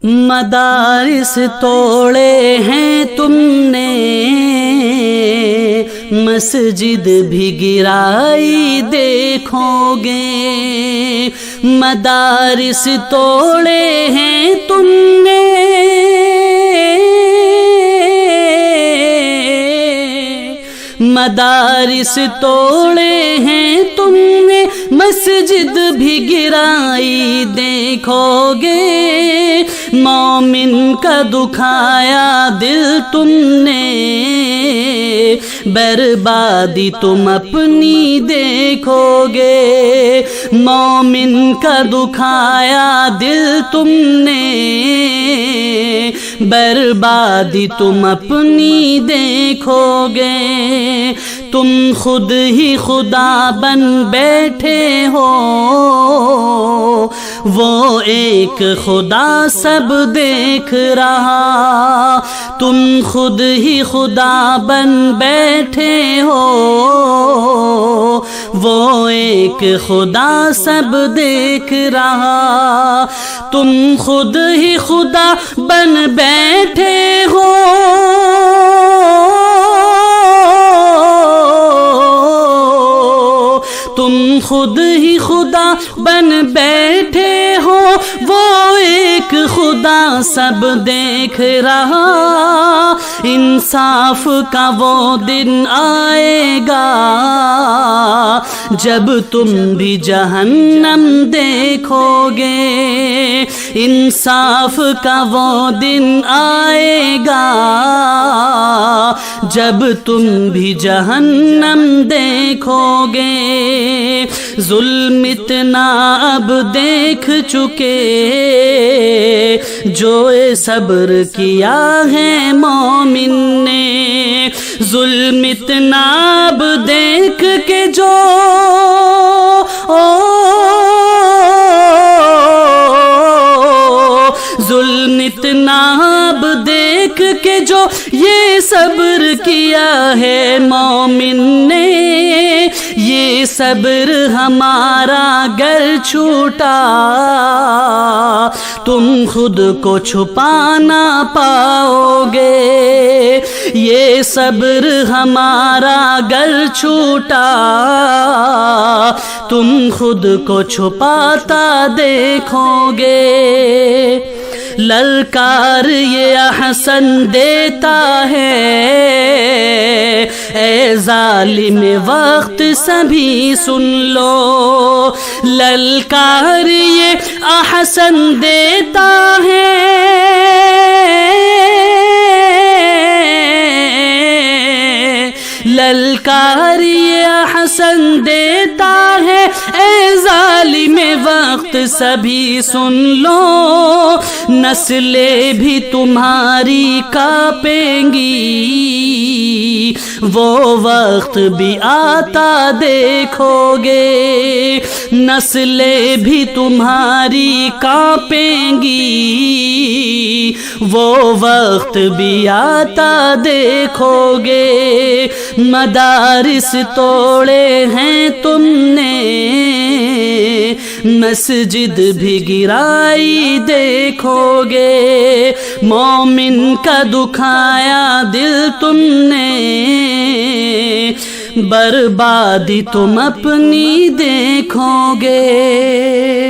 مدارس توڑے ہیں تم نے، مسجد بھی گرائی دیکھو گے۔ مدارس توڑے ہیں تم نے، مدارس توڑے ہیں تم نے، مسجد بھی گرائی دیکھو گے۔ مومن کا دکھایا دل تم نے، بربادی تم اپنی دیکھو گے۔ مومن کا دکھایا دل تم نے، بربادی تم اپنی دیکھو گے۔ تم خود ہی خدا بن بیٹھے ہو، وہ ایک خدا سب دیکھ رہا۔ تم خود ہی خدا بن بیٹھے ہو، وہ ایک خدا سب دیکھ رہا۔ تم خود ہی خدا بن بیٹھے ہو، تم خود ہی خدا بن بیٹھے ہو، وہ ایک خدا سب دیکھ رہا۔ انصاف کا وہ دن آئے گا، جب تم بھی جہنم دیکھو گے۔ انصاف کا وہ دن آئے گا، جب تم بھی جہنم دیکھو گے۔ ظلم اتنا اب دیکھ چکے، جو صبر کیا ہے مومن نے۔ ظلم اتنا اب دیکھ کے جو ظلم اتنا اب دیکھ کے جو یہ صبر کیا ہے مومن نے۔ یہ صبر ہمارا گر چھوٹا، تم خود کو چھپا نہ پاؤ گے۔ یہ صبر ہمارا گر چھوٹا، تم خود کو چھپاتا دیکھو گے۔ للکار یہ احسن دیتا ہے، اے ظالم وقت سبھی سن لو۔ للکار یہ احسن دیتا ہے، للکار یہ احسن دیتا ہے، اے ظالم وقت سبھی سن لو۔ نسلیں بھی تمہاری کانپیں گی، وہ وقت بھی آتا دیکھو گے۔ نسلیں بھی تمہاری کانپیں گی، وہ وقت بھی آتا دیکھو گے۔ مدارس توڑے ہیں تم نے، مسجد بھی گرائی دیکھو گے۔ مومن کا دکھایا دل تم نے، بربادی تم اپنی دیکھو گے۔